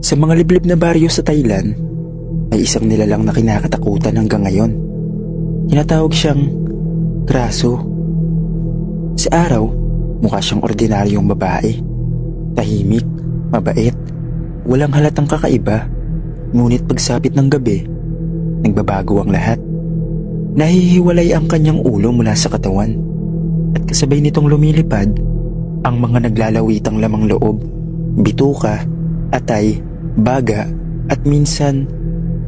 Sa mga liblib na baryo sa Thailand, may isang nilalang na kinakatakutan hanggang ngayon. Tinatawag siyang Kraso. Sa araw, mukha siyang ordinaryong babae. Tahimik, mabait, walang halatang kakaiba. Ngunit pagsapit ng gabi, nagbabago ang lahat. Nahihiwalay ang kanyang ulo mula sa katawan. At kasabay nitong lumilipad, ang mga naglalawitang lamang loob, bituka, atay, baga, at minsan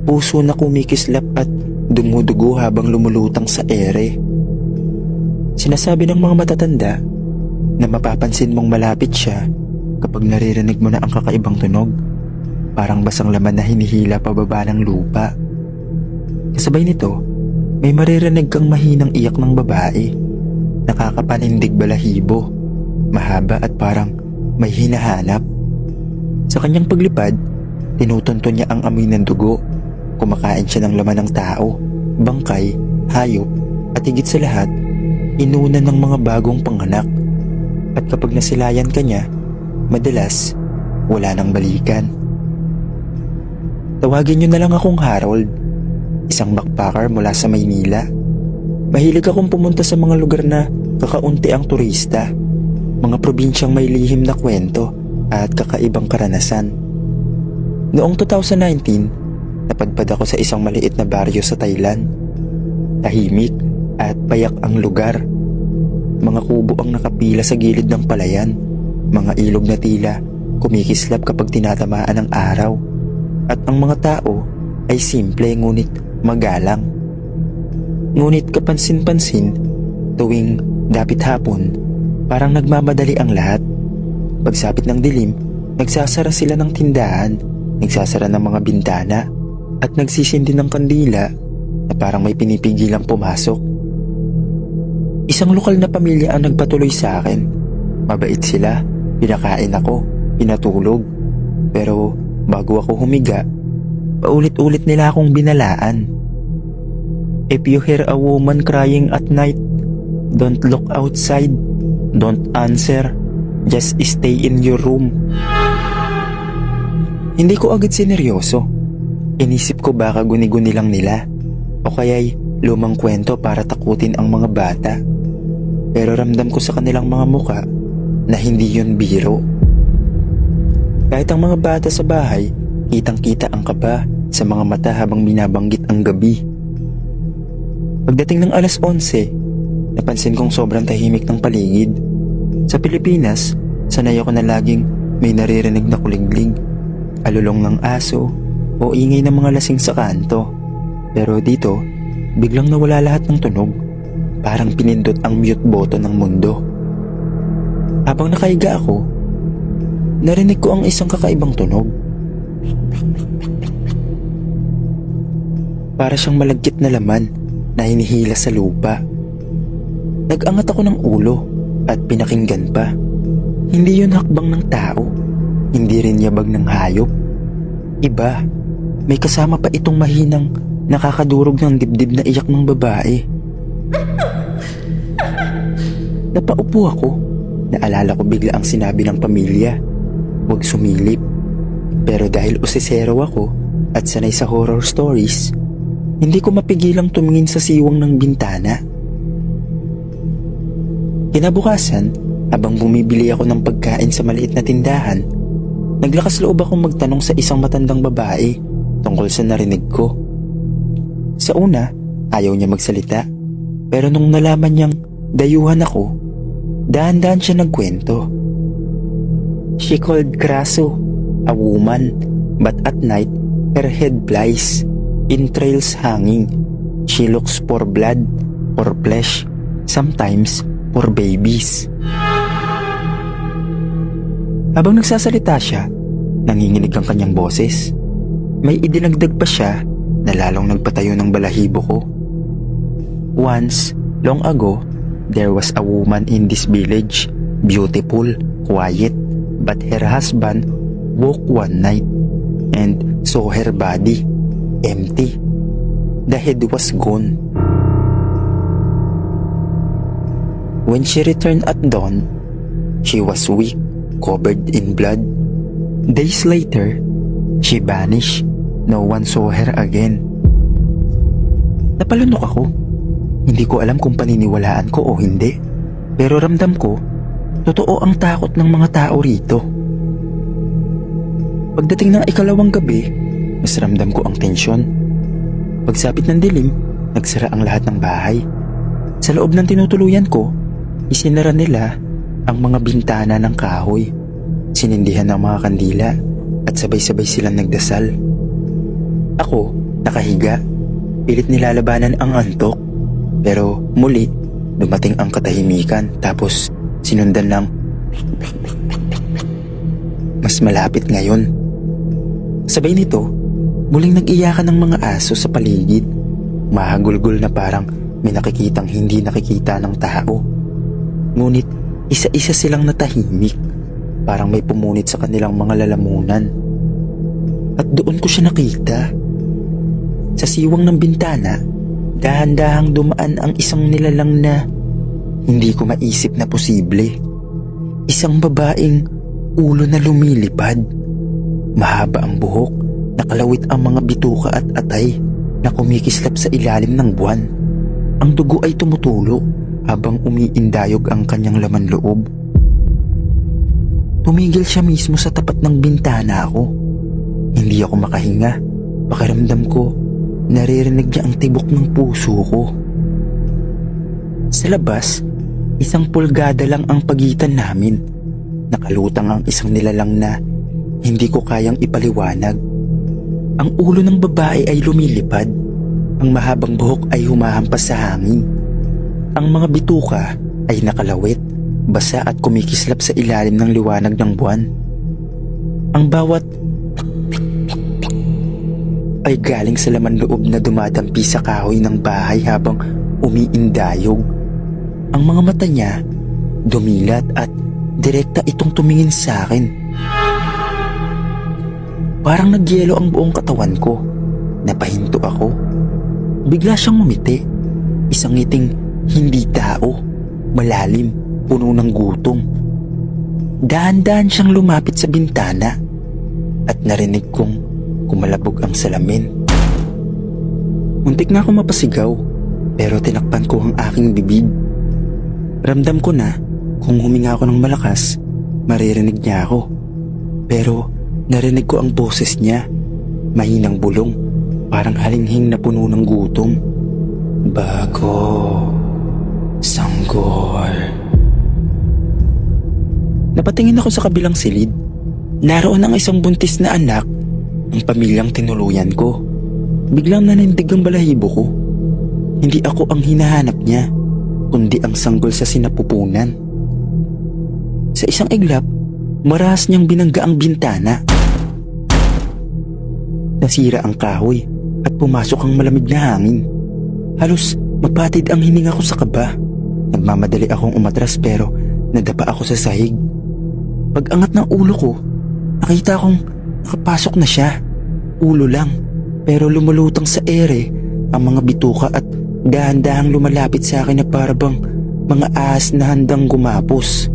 puso na kumikislap at dumudugo habang lumulutang sa ere. Sinasabi ng mga matatanda na mapapansin mong malapit siya kapag naririnig mo na ang kakaibang tunog, parang basang laman na hinihila pababa ng lupa. Kasabay nito, may maririnig kang mahinang iyak ng babae, nakakapanindig balahibo, mahaba at parang may hinahanap. Sa kanyang paglipad, tinutunto niya ang amoy ng dugo. Kumakain siya ng laman ng tao, bangkay, hayop, at higit sa lahat, inunan ng mga bagong panganak. At kapag nasilayan ka niya, madalas, wala nang balikan. Tawagin niyo na lang akong Harold, isang backpacker mula sa Maynila. Mahilig akong pumunta sa mga lugar na kakaunti ang turista, mga probinsyang may lihim na kwento at kakaibang karanasan. Noong 2019, napadpad ako sa isang maliit na baryo sa Thailand. Tahimik at payak ang lugar. Mga kubo ang nakapila sa gilid ng palayan, mga ilog na tila kumikislap kapag tinatamaan ng araw. At ang mga tao ay simple ngunit magalang. Ngunit kapansin-pansin, tuwing dapit hapon, parang nagmamadali ang lahat. Pagsapit ng dilim, nagsasara sila ng tindahan, nagsasara ng mga bintana, at nagsisindi ng kandila na parang may pinipigilang pumasok. Isang lokal na pamilya ang nagpatuloy sa akin. Mabait sila, pinakain ako, pinatulog. Pero bago ako humiga, paulit-ulit nila akong binalaan. If you hear a woman crying at night, don't look outside, don't answer, just stay in your room. Hindi ko agad sineryoso. Inisip ko baka guni-guni lang nila o kaya'y lumang kwento para takutin ang mga bata. Pero ramdam ko sa kanilang mga muka na hindi yun biro. Kahit ang mga bata sa bahay, kitang-kita ang kaba sa mga mata habang binabanggit ang gabi. Pagdating ng alas 11, napansin kong sobrang tahimik ng paligid. Sa Pilipinas, sanay ako na laging may naririnig na kuliglig, alulong ng aso o ingay ng mga lasing sa kanto. Pero dito, biglang nawala lahat ng tunog, parang pinindot ang mute button ng mundo. Habang nakaiga ako, narinig ko ang isang kakaibang tunog. Para siyang malagkit na laman na hinihila sa lupa. Nag-angat ako ng ulo at pinakinggan pa. Hindi yun hakbang ng tao, hindi rin yabag ng hayop. Iba, may kasama pa itong mahinang nakakadurog ng dibdib na iyak ng babae. Napaupo ako. Naalala ko bigla ang sinabi ng pamilya, huwag sumilip. Pero dahil usisero ako at sanay sa horror stories, hindi ko mapigilang tumingin sa siwang ng bintana. Kinabukasan, habang bumibili ako ng pagkain sa maliit na tindahan, naglakas loob akong magtanong sa isang matandang babae tungkol sa narinig ko. Sa una, ayaw niya magsalita. Pero nung nalaman niyang dayuhan ako, dahan-dahan siya nagkwento. She called Kraso, a woman, but at night, her head flies, entrails hanging. She looks for blood, for flesh, sometimes for babies. Habang nagsasalita siya, nanginginig ang kanyang boses. May idinagdag pa siya na lalong nagpatayo ng balahibo ko. Once, long ago, there was a woman in this village, beautiful, quiet, but her husband woke one night and saw her body, empty. The head was gone. When she returned at dawn, she was weak, covered in blood. Days later, She vanished. No one saw her again. Napalunok ako. Hindi ko alam kung paniniwalaan ko o hindi. Pero ramdam ko, totoo ang takot ng mga tao rito. Pagdating ng ikalawang gabi, mas ramdam ko ang tensyon. Pagsapit ng dilim, nagsara ang lahat ng bahay. Sa loob ng tinutuluyan ko, isinara nila ang mga bintana ng kahoy. Sinindihan ng mga kandila at sabay-sabay silang nagdasal. Ako, nakahiga, pilit nilalabanan ang antok. Pero muli, dumating ang katahimikan tapos sinundan ng mas malapit ngayon. Sabay nito, muling nag-iyakan ng mga aso sa paligid. Mahagulgol na parang may nakikitang hindi nakikita ng tao. Ngunit isa-isa silang natahimik, parang may pumunit sa kanilang mga lalamunan. At doon ko siya nakita. Sa siwang ng bintana, dahan-dahang dumaan ang isang nilalang na hindi ko maisip na posible. Isang babaeng ulo na lumilipad. Mahaba ang buhok, nakalawit ang mga bituka at atay na kumikislap sa ilalim ng buwan. Ang dugo ay tumutulo habang umiindayog ang kanyang laman loob. Tumigil siya mismo sa tapat ng bintana ako. Hindi ako makahinga. Pakiramdam ko, naririnig niya ang tibok ng puso ko. Sa labas, isang pulgada lang ang pagitan namin. Nakalutang ang isang nilalang na hindi ko kayang ipaliwanag. Ang ulo ng babae ay lumilipad. Ang mahabang buhok ay humahampas sa hangin. Ang mga bituka ay nakalawit, basa at kumikislap sa ilalim ng liwanag ng buwan. Ang bawat ay galing sa laman loob na dumadampi sa kahoy ng bahay habang umiindayog. Ang mga mata niya dumilat at direkta itong tumingin sa akin. Parang nagyelo ang buong katawan ko. Napahinto ako. Bigla siyang ngumiti. Isang ngiting hindi tao, malalim, puno ng gutom. Dahan-dahan siyang lumapit sa bintana at narinig kong kumalabog ang salamin. Muntik na ako mapasigaw, pero tinakpan ko ang aking bibig. Ramdam ko na kung huminga ako ng malakas, maririnig niya ako. Pero narinig ko ang boses niya, mahinang bulong, parang halinghing na puno ng gutom. Bago, sanggol. Napatingin ako sa kabilang silid. Naroon ang isang buntis na anak ng pamilyang tinuluyan ko. Biglang nanindig ang balahibo ko. Hindi ako ang hinahanap niya, kundi ang sanggol sa sinapupunan. Sa isang iglap, marahas niyang binangga ang bintana. Nasira ang kahoy at pumasok ang malamig na hangin. Halos mapatid ang hininga ko sa kaba. Nagmamadali akong umatras pero nadapa ako sa sahig. Pag-angat ng ulo ko, nakita kong nakapasok na siya. Ulo lang, pero lumulutang sa ere ang mga bituka at dahan-dahang lumalapit sa akin na parabang mga ahas na handang gumapos.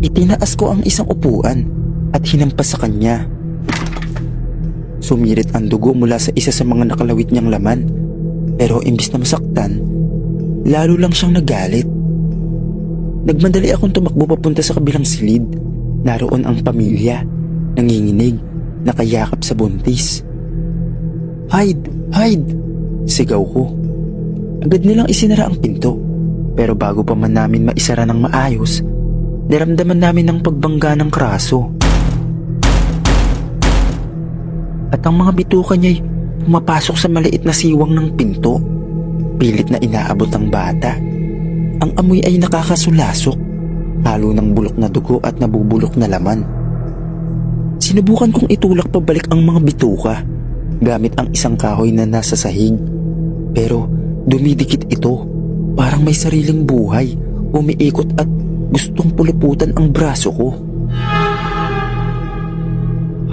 Itinaas ko ang isang upuan at hinampas sa kanya. Sumirit ang dugo mula sa isa sa mga nakalawit niyang laman, pero imbis na masaktan, lalo lang siyang nagalit. Nagmadali akong tumakbo papunta sa kabilang silid. Naroon ang pamilya, nanginginig, nakayakap sa buntis. "Hide! Hide!" sigaw ko. Agad nilang isinara ang pinto, pero bago pa man namin maisara ng maayos, naramdaman namin ang pagbangga ng kraso. At ang mga bituka niya'y pumapasok sa maliit na siwang ng pinto. Pilit na inaabot ang bata. Ang amoy ay nakakasulasok, halo ng bulok na dugo at nabubulok na laman. Sinubukan kong itulak pabalik ang mga bituka gamit ang isang kahoy na nasa sahig. Pero dumidikit ito, parang may sariling buhay, umiikot at gustong puluputan ang braso ko.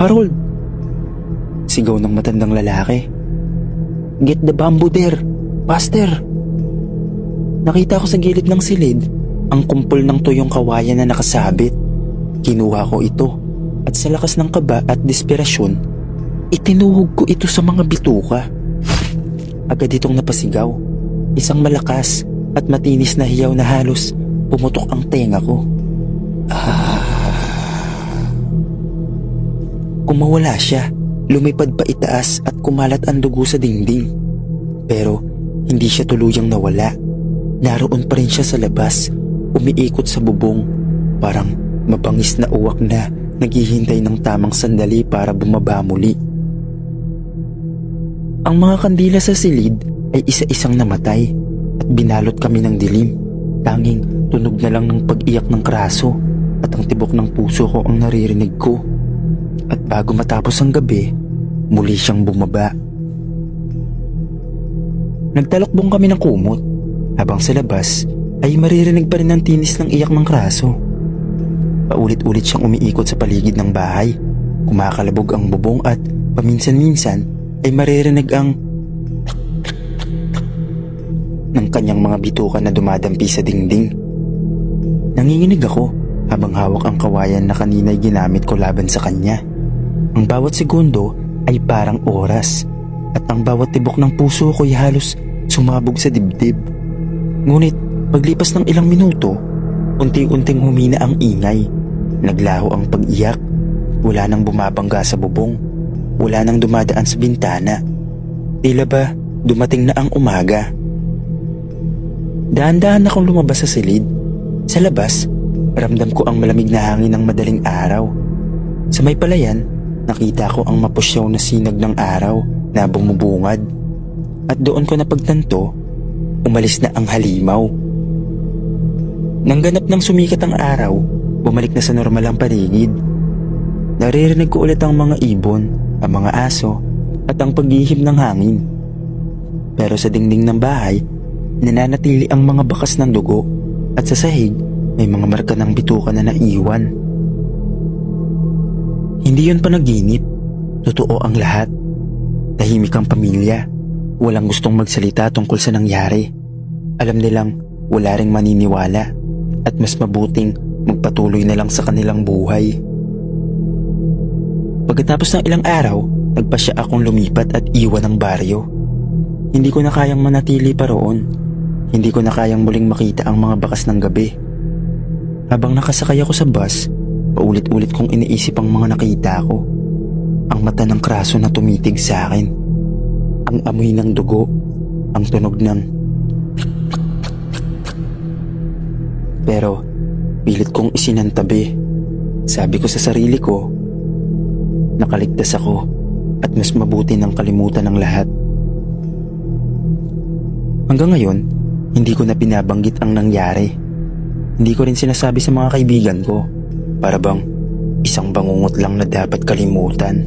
"Harold!" sigaw ng matandang lalaki. "Get the bamboo there, faster!" Nakita ko sa gilid ng silid ang kumpol ng tuyong kawayan na nakasabit. Kinuha ko ito At sa lakas ng kaba at desperasyon, itinuhog ko ito sa mga bituka. Agad itong napasigaw, isang malakas at matinis na hiyaw na halos pumutok ang tenga ko. Kumawala siya, lumipad pa itaas at kumalat ang dugo sa dingding. Pero hindi siya tuluyang nawala. Naroon pa rin siya sa labas, umiikot sa bubong, parang mabangis na uwak na naghihintay ng tamang sandali para bumaba muli. Ang mga kandila sa silid ay isa-isang namatay at binalot kami ng dilim. Tanging tunog na lang ng pag-iyak ng kraso at ang tibok ng puso ko ang naririnig ko. At bago matapos ang gabi, muli siyang bumaba. Nagtalokbong kami ng kumot, habang sa labas ay maririnig pa rin ang tinis ng iyak ng kraso. Paulit-ulit siyang umiikot sa paligid ng bahay, kumakalabog ang bubong at paminsan-minsan ay maririnig ang ng kanyang mga bituka na dumadampi sa dingding. Nanginginig ako habang hawak ang kawayan na kanina'y ginamit ko laban sa kanya. Ang bawat segundo ay parang oras at ang bawat tibok ng puso ko'y halos sumabog sa dibdib. Ngunit paglipas ng ilang minuto, unti-unting humina ang ingay. Naglaho ang pag-iyak. Wala nang bumabangga sa bubong. Wala nang dumadaan sa bintana. Tila ba dumating na ang umaga? Dahan-dahan akong lumabas sa silid. Sa labas, ramdam ko ang malamig na hangin ng madaling araw. Sa may palayan, nakita ko ang mapusyaw na sinag ng araw na bumubungad. At doon ko napagtanto, umalis na ang halimaw. Nang ganap ng sumikat ang araw, bumalik na sa normal ang paligid. Naririnig ko ulit ang mga ibon, ang mga aso, at ang paghihim ng hangin. Pero sa dingding ng bahay, nananatili ang mga bakas ng dugo at sa sahig may mga marka ng bituka na naiwan. Hindi yun panaginip. Totoo ang lahat. Tahimik ang pamilya. Walang gustong magsalita tungkol sa nangyari. Alam nilang wala ring maniniwala at mas mabuting magpatuloy na lang sa kanilang buhay. Pagkatapos ng ilang araw, nagpasya akong lumipat at iwan ang baryo. Hindi ko na kayang manatili pa roon. Hindi ko na kayang muling makita ang mga bakas ng gabi. Habang nakasakay ako sa bus, paulit-ulit kong iniisip ang mga nakita ko. Ang mata ng kraso na tumitig sa akin. Ang amoy ng dugo. Ang tunog ng... Pero, pilit kong isinantabi. Sabi ko sa sarili ko, nakaligtas ako at mas mabuti nang kalimutan ng lahat. Hanggang ngayon, hindi ko na binabanggit ang nangyari. Hindi ko rin sinasabi sa mga kaibigan ko. Para bang isang bangungot lang na dapat kalimutan.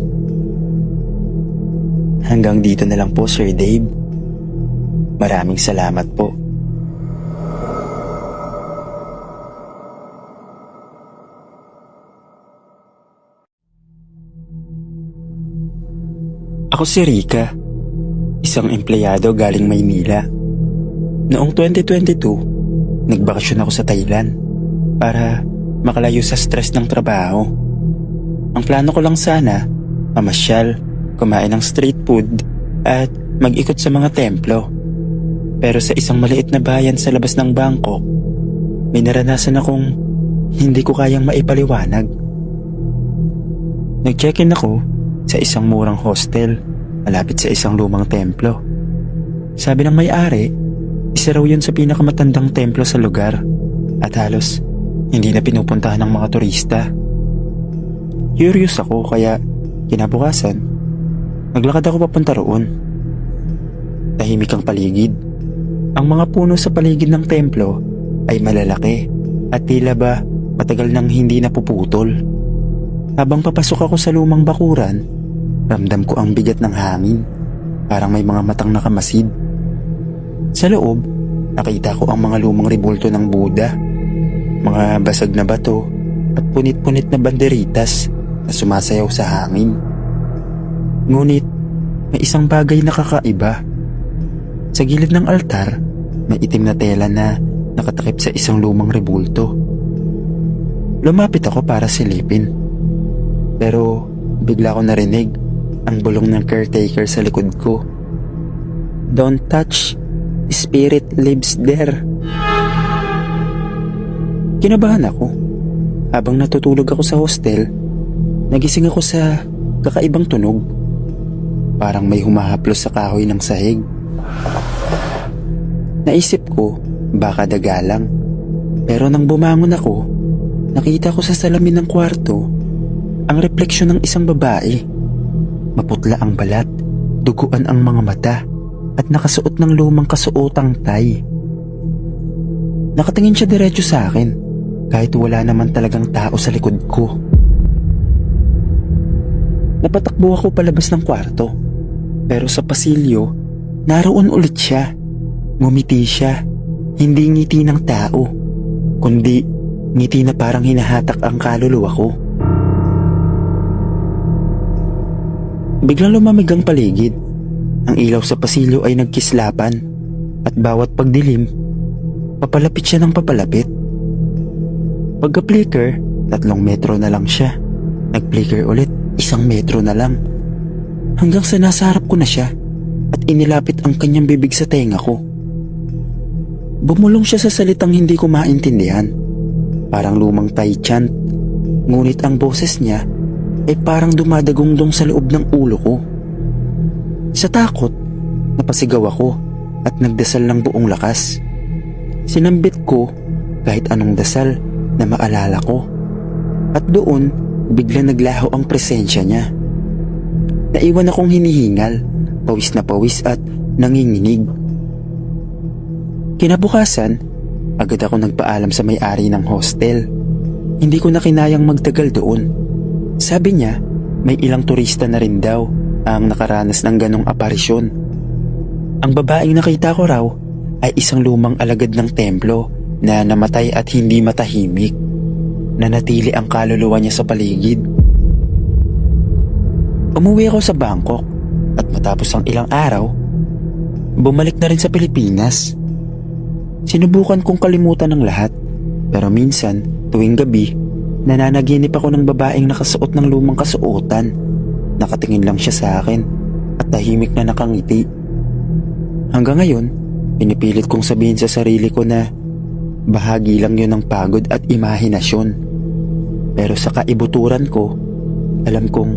Hanggang dito na lang po, Sir Dave. Maraming salamat po. Ako si Rika, isang empleyado galing Maynila. Noong 2022, nagbakasyon ako sa Thailand para makalayo sa stress ng trabaho. Ang plano ko lang sana, mamasyal, kumain ng street food at mag-ikot sa mga templo. Pero sa isang maliit na bayan sa labas ng Bangkok, may naranasan akong hindi ko kayang maipaliwanag. Nag-check-in ako sa isang murang hostel malapit sa isang lumang templo. Sabi ng may-ari, isa raw yun sa pinakamatandang templo sa lugar at halos hindi na pinupuntahan ng mga turista. Curious ako kaya kinabukasan, naglakad ako papunta roon. Tahimik ang paligid. Ang mga puno sa paligid ng templo ay malalaki at tila ba matagal nang hindi napuputol. Habang papasok ako sa lumang bakuran, ramdam ko ang bigat ng hangin. Parang may mga matang nakamasid. Sa loob, nakita ko ang mga lumang rebulto ng Buddha, mga basag na bato at punit-punit na banderitas na sumasayaw sa hangin. Ngunit may isang bagay na kakaiba. Sa gilid ng altar, may itim na tela na nakatakip sa isang lumang rebulto. Lumapit ako para silipin. Pero bigla ko narinig ang bulong ng caretaker sa likod ko. "Don't touch, spirit lives there." Kinabahan ako. Habang natutulog ako sa hostel, nagising ako sa kakaibang tunog. Parang may humahaplos sa kahoy ng sahig. Naisip ko, baka daga lang. Pero nang bumangon ako, nakita ko sa salamin ng kwarto ang refleksyon ng isang babae. Maputla ang balat, duguan ang mga mata, at nakasuot ng lumang kasuotang tie. Nakatingin siya diretso sa akin, kahit wala naman talagang tao sa likod ko. Napatakbo ako palabas ng kwarto, pero sa pasilyo, naroon ulit siya. Ngumiti siya, hindi ngiti ng tao, kundi ngiti na parang hinahatak ang kaluluwa ko. Biglang lumamig ang paligid. Ang ilaw sa pasilyo ay nagkislapan, at bawat pagdilim, papalapit siya ng papalapit. Pagka-flicker, 3 metro na lang siya. Nag-flicker ulit, 1 metro na lang. Hanggang sa nasa harap ko na siya, at inilapit ang kanyang bibig sa tenga ko. Bumulong siya sa salitang hindi ko maintindihan. Parang lumang Thai chant, ngunit ang boses niya ay parang dumadagongdong sa loob ng ulo ko. Sa takot, napasigaw ako at nagdasal ng buong lakas. Sinambit ko kahit anong dasal na maalala ko. At doon, bigla naglaho ang presensya niya. Naiwan akong hinihingal, pawis na pawis at nanginginig. Kinabukasan, agad ako nagpaalam sa may-ari ng hostel. Hindi ko na kinayang magtagal doon. Sabi niya, may ilang turista na rin daw ang nakaranas ng ganong aparisyon. Ang babaeng nakita ko raw ay isang lumang alagad ng templo na namatay at hindi matahimik. Nanatili ang kaluluwa niya sa paligid. Umuwi ako sa Bangkok at matapos ang ilang araw, bumalik na rin sa Pilipinas. Sinubukan kong kalimutan ng lahat, pero minsan, tuwing gabi, nananaginip ako ng babaeng nakasuot ng lumang kasuotan. Nakatingin lang siya sa akin at tahimik na nakangiti. Hanggang ngayon, pinipilit kong sabihin sa sarili ko na bahagi lang yun ng pagod at imahinasyon. Pero sa kaibuturan ko, alam kong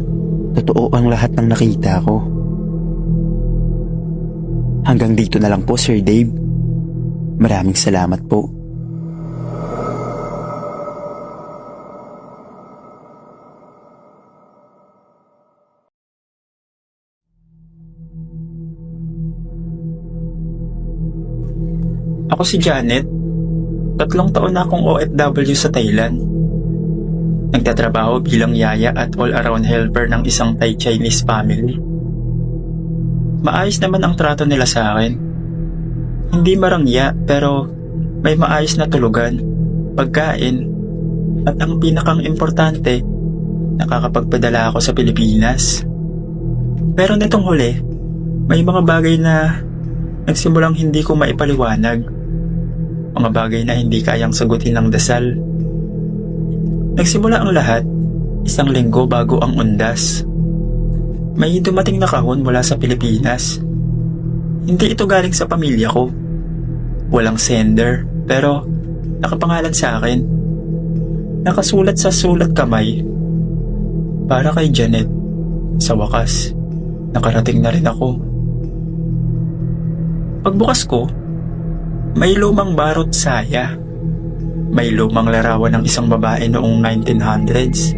totoo ang lahat ng nakita ko. Hanggang dito na lang po, Sir Dave. Maraming salamat po. Ako si Janet. 3 taon na akong OFW sa Thailand. Nagtatrabaho bilang yaya at all-around helper ng isang Thai Chinese family. Maayos naman ang trato nila sa akin. Hindi marangya pero may maayos na tulugan, pagkain, at ang pinakang importante, nakakapagpadala ako sa Pilipinas. Pero nitong huli, may mga bagay na nagsimulang hindi ko maipaliwanag. Mga bagay na hindi kayang sagutin ng dasal. Nagsimula ang lahat 1 linggo bago ang undas. May dumating na kahon mula sa Pilipinas. Hindi ito galing sa pamilya ko. Walang sender, pero nakapangalan sa akin. Nakasulat sa sulat kamay. Para kay Janet. Sa wakas, nakarating na rin ako. Pagbukas ko, may lumang barot saya. May lumang larawan ng isang babae noong 1900s.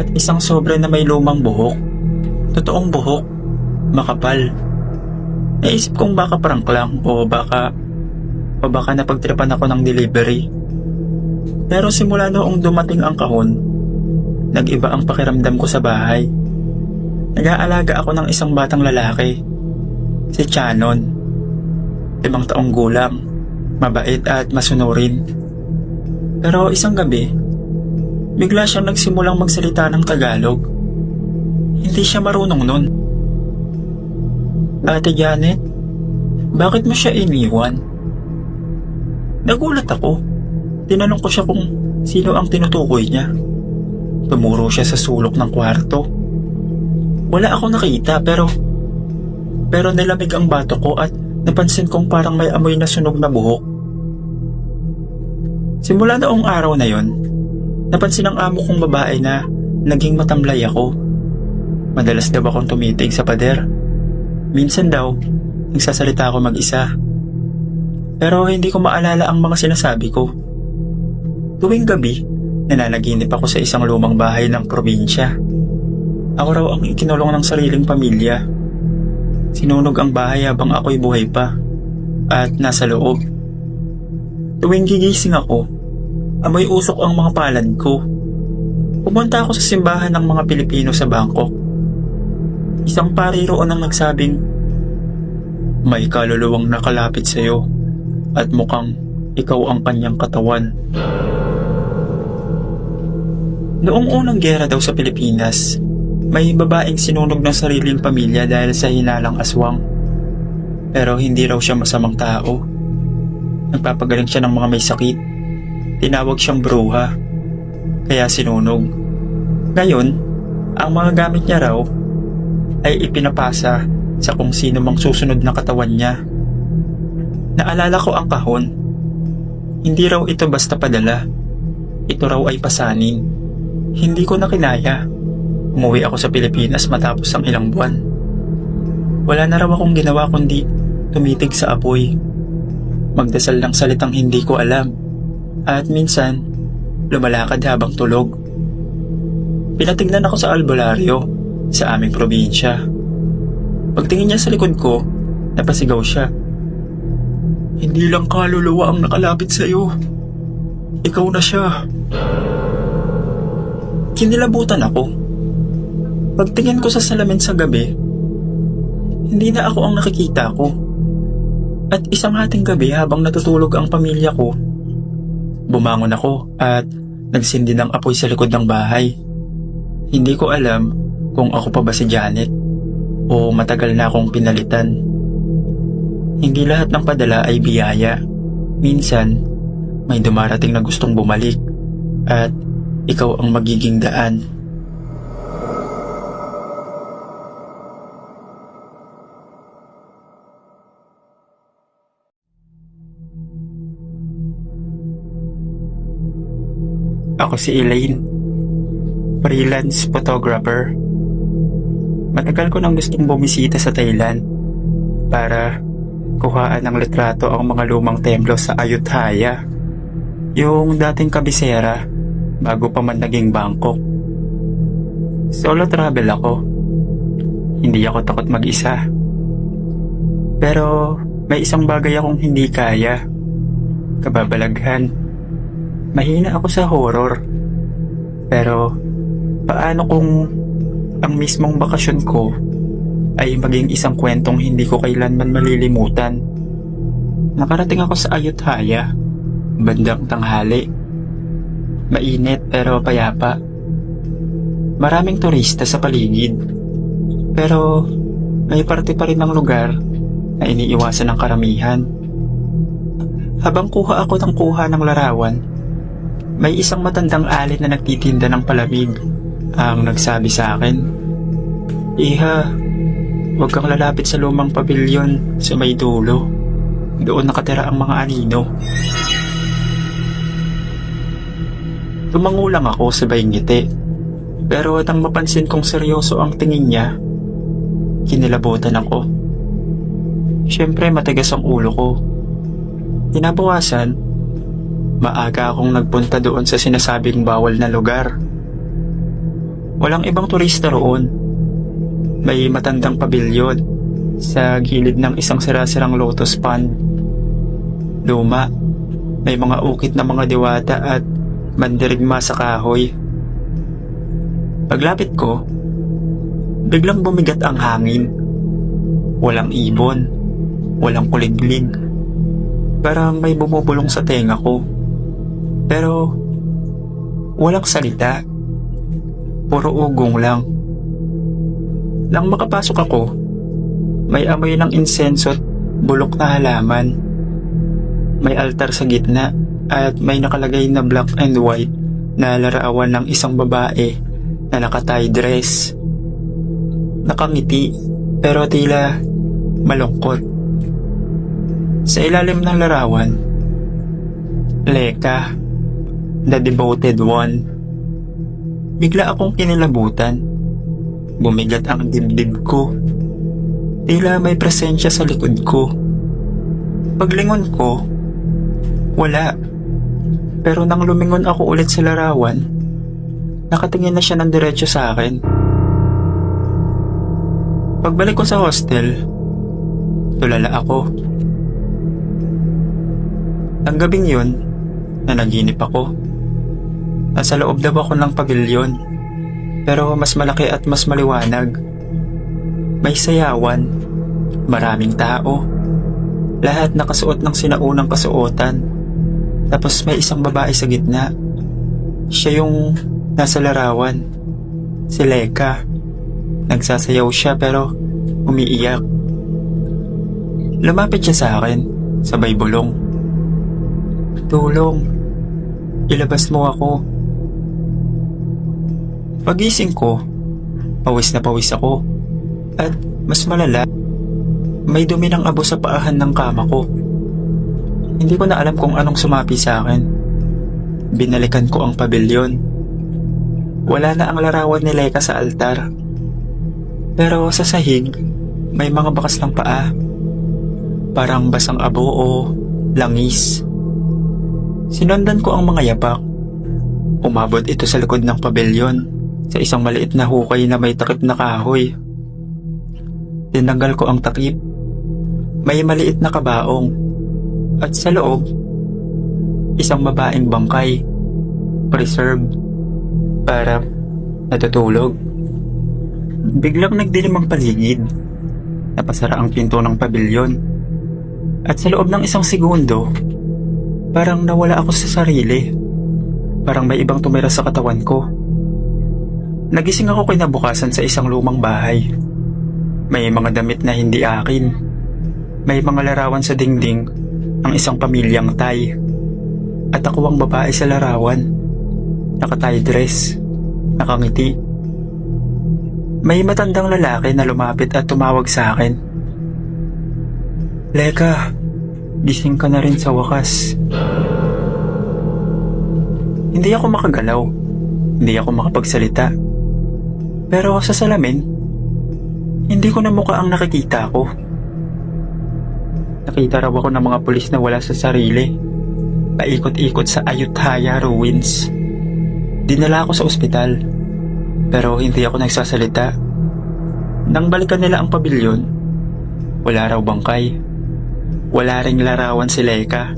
At isang sobre na may lumang buhok. Totoong buhok. Makapal. Naisip kong baka prank lang o baka napagtripan ako ng delivery. Pero simula noong dumating ang kahon, nag-iba ang pakiramdam ko sa bahay. Nag-aalaga ako ng isang batang lalaki, si Chanon. 5 taong gulang, mabait at masunurin. Pero isang gabi, bigla siyang nagsimulang magsalita ng Tagalog. Hindi siya marunong nun. Ate Janet, bakit mo siya iniwan? Nagulat ako. Tinanong ko siya kung sino ang tinutukoy niya. tumuro siya sa sulok ng kwarto. Wala akong nakita pero nilamig ang bato ko at napansin kong parang may amoy na sunog na buhok. Simula noong araw na yon, napansin ng amo kong babae na naging matamlay ako. Madalas daw akong tumitig sa pader. Minsan daw, nagsasalita ako mag-isa. Pero hindi ko maalala ang mga sinasabi ko. Tuwing gabi, nananaginip ako sa isang lumang bahay ng probinsya. Ako raw ang ikinulong ng sariling pamilya. Sinunog ang bahay habang ako'y buhay pa at nasa loob. Tuwing gigising ako, amoy usok ang mga palad ko. Pumunta ako sa simbahan ng mga Pilipino sa Bangkok. Isang pari roon ang nagsabing, "May kaluluwang nakalapit sa iyo at mukhang ikaw ang kanyang katawan." Noong unang giyera daw sa Pilipinas, may babaeng sinunog ng sariling pamilya dahil sa hinalang aswang. Pero hindi raw siya masamang tao. Nagpapagaling siya ng mga may sakit. Tinawag siyang bruha, kaya sinunog. Ngayon, ang mga gamit niya raw ay ipinapasa sa kung sino mang susunod na katawan niya. Naalala ko ang kahon. Hindi raw ito basta padala. Ito raw ay pasanin. Hindi ko na kinaya. Umuwi ako sa Pilipinas matapos ang ilang buwan. Wala na raw akong ginawa kundi tumitig sa apoy. Magdasal ng salitang hindi ko alam. At minsan, lumalakad habang tulog. Pinatignan ako sa albularyo sa aming probinsya. Pagtingin niya sa likod ko, napasigaw siya. "Hindi lang kaluluwa ang nakalapit sa iyo. Ikaw na siya." Kinilabutan ako. Pagtingin ko sa salamin sa gabi, hindi na ako ang nakikita ko. At isang hating gabi habang natutulog ang pamilya ko, bumangon ako at nagsindi ng apoy sa likod ng bahay. Hindi ko alam kung ako pa ba si Janet o matagal na akong pinalitan. Hindi lahat ng padala ay biyaya. Minsan, may dumarating na gustong bumalik at ikaw ang magiging daan. Ako si Elaine, freelance photographer. Matagal ko nang gustong bumisita sa Thailand para kuhaan ng litrato ang mga lumang templo sa Ayutthaya, yung dating kabisera bago pa man naging Bangkok. Solo travel ako. Hindi ako takot mag-isa. Pero may isang bagay akong hindi kaya. Kababalaghan. Mahina ako sa horror. Pero paano kung ang mismong bakasyon ko ay maging isang kwentong hindi ko kailanman malilimutan? Nakarating ako sa Ayutthaya, bandang tanghali. Mainit pero payapa. Maraming turista sa paligid. Pero may parte pa rin ng lugar na iniiwasan ng karamihan. Habang kuha ako ng kuha ng larawan, may isang matandang alin na nagtitinda ng palamig ang nagsabi sa akin, "Iha, huwag kang lalapit sa lumang pabilyon sa may dulo. Doon nakatira ang mga anino." Tumangulang ako sabay ngiti. Pero nang mapansin kong seryoso ang tingin niya, kinilabutan ako. Siyempre matigas ang ulo ko. Kinabukasan, maaga akong nagpunta doon sa sinasabing bawal na lugar. Walang ibang turista roon. May matandang pabilyon sa gilid ng isang sirasirang lotus pond. Luma, may mga ukit na mga diwata at mandirigma sa kahoy. Paglapit ko, biglang bumigat ang hangin. Walang ibon, walang kuliglig. Parang may bumubulong sa tenga ko. Pero walang salita. Puro ugong lang. Nang makapasok ako, may amoy ng insenso at bulok na halaman. May altar sa gitna at may nakalagay na black and white na larawan ng isang babae na naka-tie dress. Nakangiti pero tila malungkot. Sa ilalim ng larawan, Leka, the devoted one. Bigla akong kinilabutan. Bumigat ang dibdib ko. Tila may presensya sa likod ko. Paglingon ko, wala. Pero nang lumingon ako ulit sa larawan, nakatingin na siya ng diretso sa akin. Pagbalik ko sa hostel, tulala ako. Ang gabing yun, nanaginip ako. Nasa loob daw ako ng pabilyon, pero mas malaki at mas maliwanag. May sayawan, maraming tao. Lahat nakasuot ng sinaunang kasuotan. Tapos may isang babae sa gitna. Siya yung nasa larawan. Si Leka. Nagsasayaw siya pero umiiyak. Lumapit siya sa akin, sabay bulong. Tulong. Ilabas mo ako. Pagising ko, pawis na pawis ako. At mas malala, may dumi ng abo sa paahan ng kama ko. Hindi ko na alam kung anong sumapi sa akin. Binalikan ko ang pabilyon. Wala na ang larawan ni Leka sa altar. Pero sa sahig, may mga bakas ng paa. Parang basang abo o langis. Sinundan ko ang mga yapak. Umabot ito sa likod ng pabilyon, sa isang maliit na hukay na may takip na kahoy. Tinanggal ko ang takip. May maliit na kabaong. At sa loob, isang babaeng bangkay. Preserved. Para natutulog. Biglang nagdilim ang paligid. Napasara ang pinto ng pabilyon. At sa loob ng isang segundo, parang nawala ako sa sarili. Parang may ibang tumira sa katawan ko. Nagising ako kinabukasan sa isang lumang bahay. May mga damit na hindi akin. May mga larawan sa dingding ng isang pamilyang Thai. At ako ang babae sa larawan. Naka-tie dress. Nakangiti. May matandang lalaki na lumapit at tumawag sa akin. Leka, gising ka na rin sa wakas. Hindi ako makagalaw. Hindi ako makapagsalita. Pero sa salamin, hindi ko na mukha ang nakikita ko. Nakita raw ako ng mga pulis na wala sa sarili. Paikot-ikot sa Ayutthaya ruins. Dinala ako sa ospital. Pero hindi ako nagsasalita. Nang balikan nila ang pabilyon, wala raw bangkay. Wala ring larawan si Leka.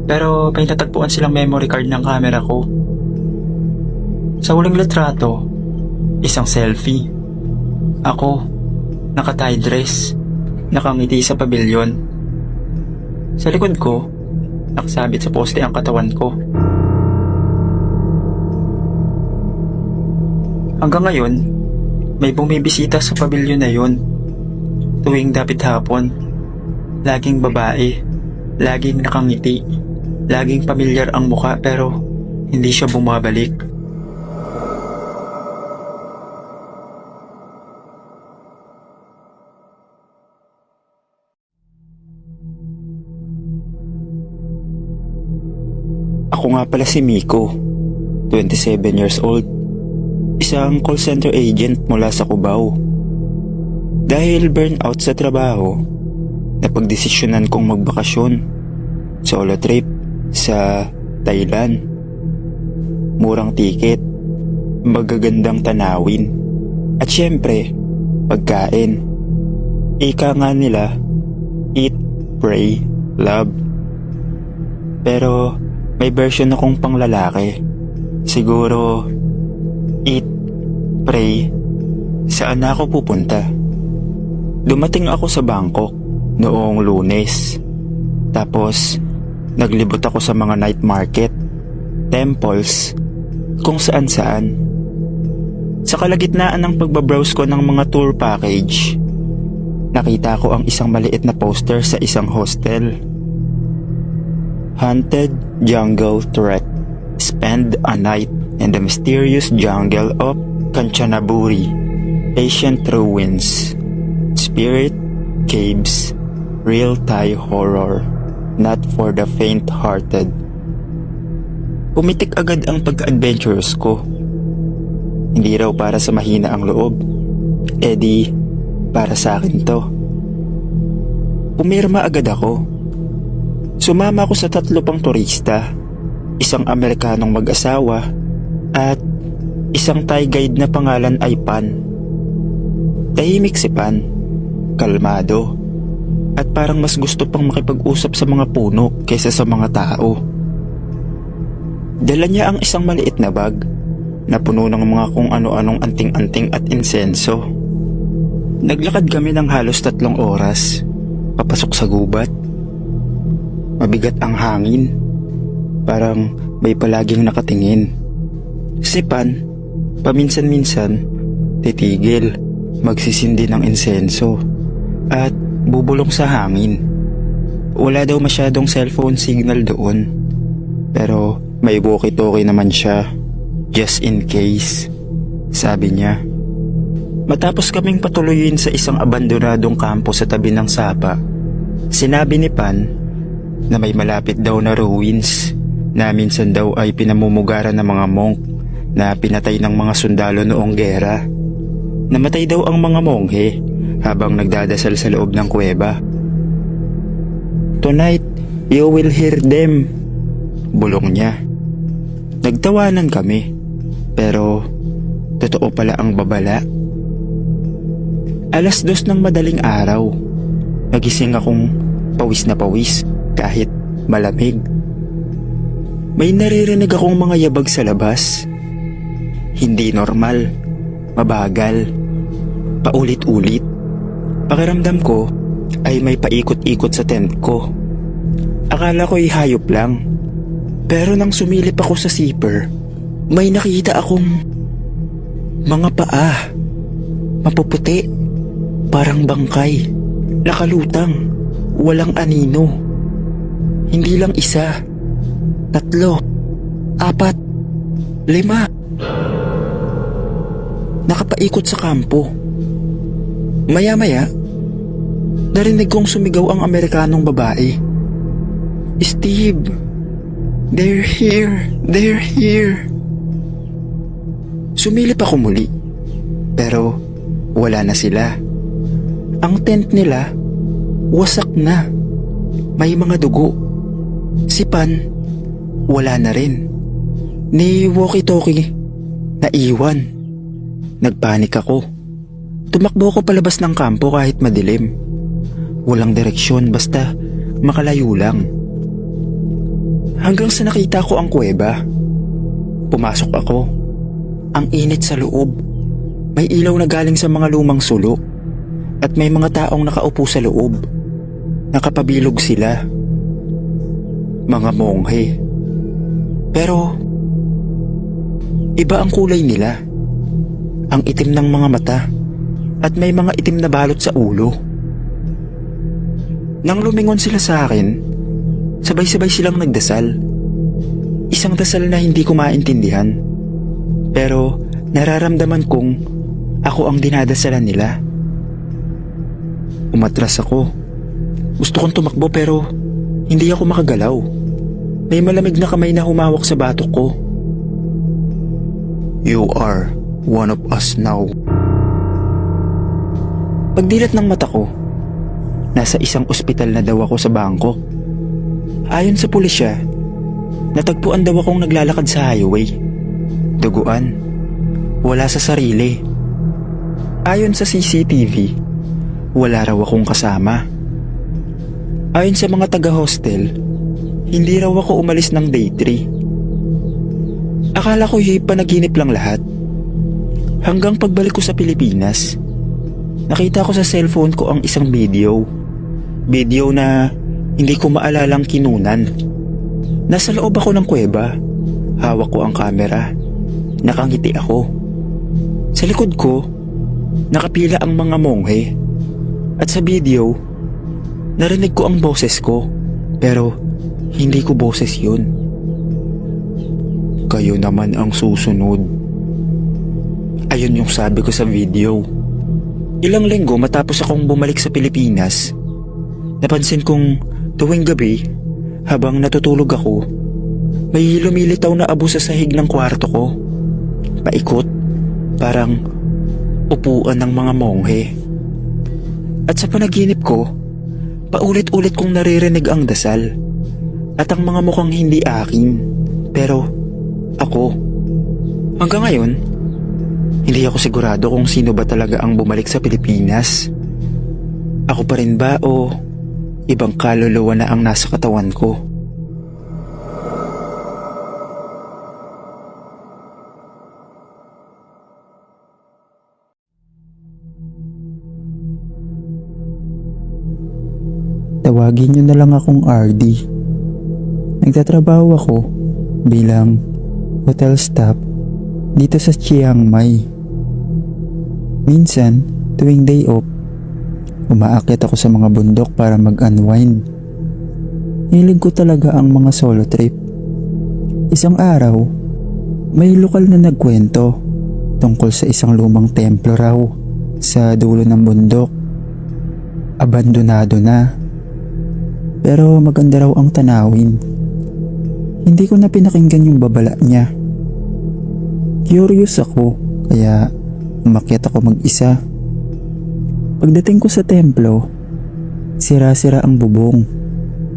Pero may natagpuan silang memory card ng camera ko. Sa huling litrato, isang selfie. Ako, naka-tie dress, nakangiti sa pabilyon. Sa likod ko, nakasabit sa poste ang katawan ko. Hanggang ngayon, may bumibisita sa pabilyon na yun. Tuwing dapit hapon, laging babae, laging nakangiti, laging pamilyar ang muka pero hindi siya bumabalik. Ako nga pala si Miko, 27 years old. Isang call center agent mula sa Cubao. Dahil burnout sa trabaho, napagdesisyonan kong magbakasyon. Solo trip sa Thailand. Murang tiket, magagandang tanawin. At syempre, pagkain. Ika nga nila, eat, pray, love. Pero may version akong panglalaki. Siguro, eat, pray, saan na ako pupunta? Dumating ako sa Bangkok noong Lunes. Tapos, naglibot ako sa mga night market, temples, kung saan-saan. Sa kalagitnaan ng pagbabrowse ko ng mga tour package, nakita ko ang isang maliit na poster sa isang hostel. Haunted Jungle Trek. Spend a night and the mysterious jungle of Kanchanaburi, ancient ruins, spirit caves, real Thai horror, not for the faint-hearted. Pumitik agad ang pagka-adventurous ko. Hindi raw para sa mahina ang loob, di para sa akin to. Pumirma agad ako. Sumama ako sa 3 pang turista, isang Amerikanong mag-asawa at isang Thai guide na pangalan ay Pan. Tahimik si Pan, kalmado, at parang mas gusto pang makipag-usap sa mga puno kaysa sa mga tao. Dala niya ang isang maliit na bag na puno ng mga kung ano-anong anting-anting at insenso. Naglakad kami ng halos 3 oras, papasok sa gubat. Mabigat ang hangin, parang may palaging nakatingin. Si Pan, paminsan-minsan, titigil, magsisindi ng insenso, at bubulong sa hangin. Wala daw masyadong cellphone signal doon, pero may walkie-talkie naman siya, just in case, sabi niya. Matapos kaming patuloyin sa isang abandonadong kampo sa tabi ng sapa, sinabi ni Pan na may malapit daw na ruins na minsan daw ay pinamumugaran ng mga monk na pinatay ng mga sundalo noong gera. Namatay daw ang mga monghe habang nagdadasal sa loob ng kuweba. "Tonight, you will hear them," bulong niya. Nagtawanan kami, pero totoo pala ang babala. 2:00 ng madaling araw, nagising akong pawis na pawis kahit malamig. May naririnig akong mga yabag sa labas. Hindi normal, mabagal, paulit-ulit. Pakiramdam ko ay may paikot-ikot sa tent ko. Akala ko'y hayop lang. Pero nang sumilip ako sa zipper, may nakita akong mga paa. Mapuputi, parang bangkay, nakalutang, walang anino. Hindi lang 1, 3, 4, 5. Nakapaikot sa kampo. Maya-maya, narinig kong sumigaw ang Amerikanong babae. "Steve, they're here, they're here." Sumilip ako muli, pero wala na sila. Ang tent nila, wasak na. May mga dugo. Si Pan, wala na rin. Ni walkie-talkie, naiwan. Nagpanik ako. Tumakbo ko palabas ng kampo kahit madilim. Walang direksyon, basta makalayo lang. Hanggang sa nakita ko ang kuweba. Pumasok ako. Ang init sa loob. May ilaw na galing sa mga lumang sulok. At may mga taong nakaupo sa loob. Nakapabilog sila. Mga monghe. Pero iba ang kulay nila. Ang itim ng mga mata at may mga itim na balot sa ulo. Nang lumingon sila sa akin, sabay-sabay silang nagdasal. Isang dasal na hindi ko maintindihan, pero nararamdaman kong ako ang dinadasalan nila. Umatras ako. Gusto kong tumakbo pero hindi ako makagalaw. May malamig na kamay na humawak sa batok ko. "You are one of us now." Pagdilat ng mata ko, nasa isang ospital na daw ako sa Bangkok. Ayon sa pulisya, natagpuan daw akong naglalakad sa highway. Duguan, wala sa sarili. Ayon sa CCTV, wala raw akong kasama. Ayon sa mga taga-hostel, hindi raw ako umalis ng day 3. Akala ko panaginip lang lahat. Hanggang pagbalik ko sa Pilipinas, nakita ko sa cellphone ko ang isang video. Video na hindi ko maalalang kinunan. Nasa loob ako ng kuweba. Hawak ko ang kamera. Nakangiti ako. Sa likod ko, nakapila ang mga monghe. At sa video, narinig ko ang boses ko. Pero hindi ko boses yun. kayo naman ang susunod. Ayun yung sabi ko sa video. Ilang linggo matapos akong bumalik sa Pilipinas, napansin kong tuwing gabi, habang natutulog ako, may lumilitaw na abo sa sahig ng kwarto ko. Paikot, parang upuan ng mga monghe. At sa panaginip ko, paulit-ulit kong naririnig ang dasal at ang mga mukhang hindi akin, pero ako. Hanggang ngayon, hindi ako sigurado kung sino ba talaga ang bumalik sa Pilipinas. Ako pa rin ba o ibang kaluluwa na ang nasa katawan ko? Tawagin niyo na lang akong RD. Nagtatrabaho ako bilang hotel staff dito sa Chiang Mai. Minsan, tuwing day off, umaakyat ako sa mga bundok para mag-unwind. Hilig ko talaga ang mga solo trip. Isang araw, may lokal na nagkwento tungkol sa isang lumang templo raw sa dulo ng bundok. Abandonado na, pero maganda raw ang tanawin. Hindi ko na pinakinggan yung babala niya. Curious ako, kaya umakyat ako mag-isa. Pagdating ko sa templo, sira-sira ang bubong,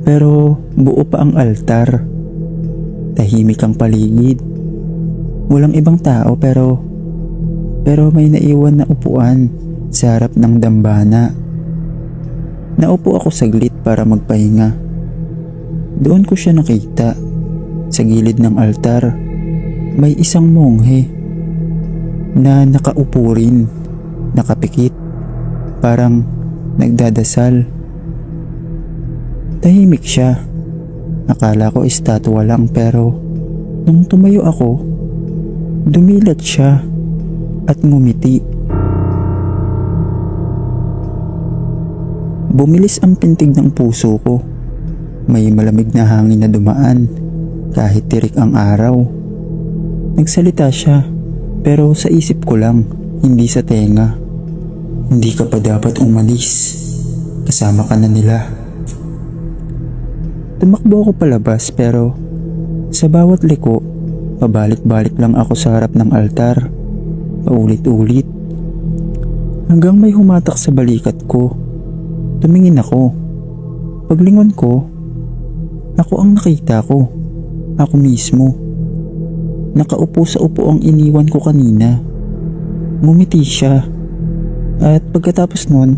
pero buo pa ang altar. Tahimik ang paligid. Walang ibang tao pero may naiwan na upuan sa harap ng dambana. Naupo ako saglit para magpahinga. Doon ko siya nakita. Sa gilid ng altar, may isang monghe na nakaupo rin, nakapikit, parang nagdadasal. Tahimik siya. Akala ko estatwa lang, pero nung tumayo ako, dumilat siya at ngumiti. Bumilis ang pintig ng puso ko. May malamig na hangin na dumaan kahit tirik ang araw. Nagsalita siya, pero sa isip ko lang, hindi sa tenga. Hindi ka pa dapat umalis. Kasama ka na nila. Tumakbo ako palabas, pero sa bawat liko, pabalik-balik lang ako sa harap ng altar. Paulit-ulit. Hanggang may humatak sa balikat ko. Tumingin ako. Paglingon ko, ako ang nakita ko. Ako mismo. Nakaupo sa upuang iniwan ko kanina. Ngumiti siya. At pagkatapos nun,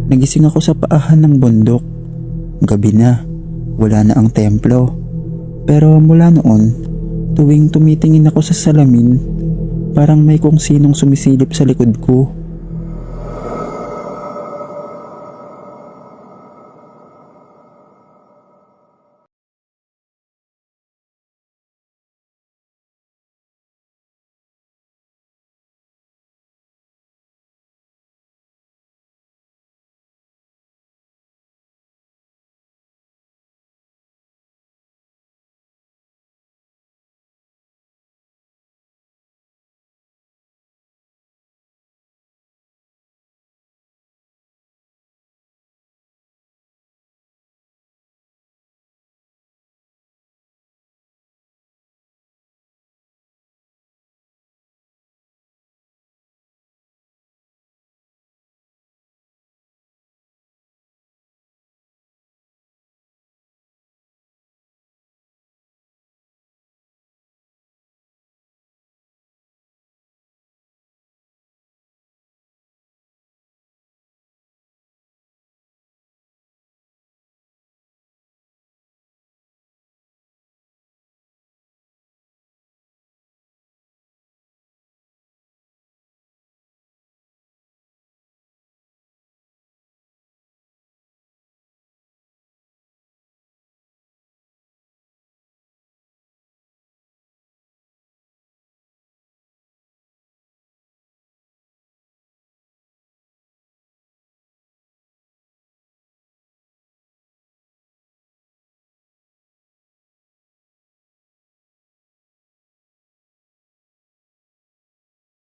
nagising ako sa paahan ng bundok. Gabi na. Wala na ang templo. Pero mula noon, tuwing tumitingin ako sa salamin, parang may kung sinong sumisilip sa likod ko.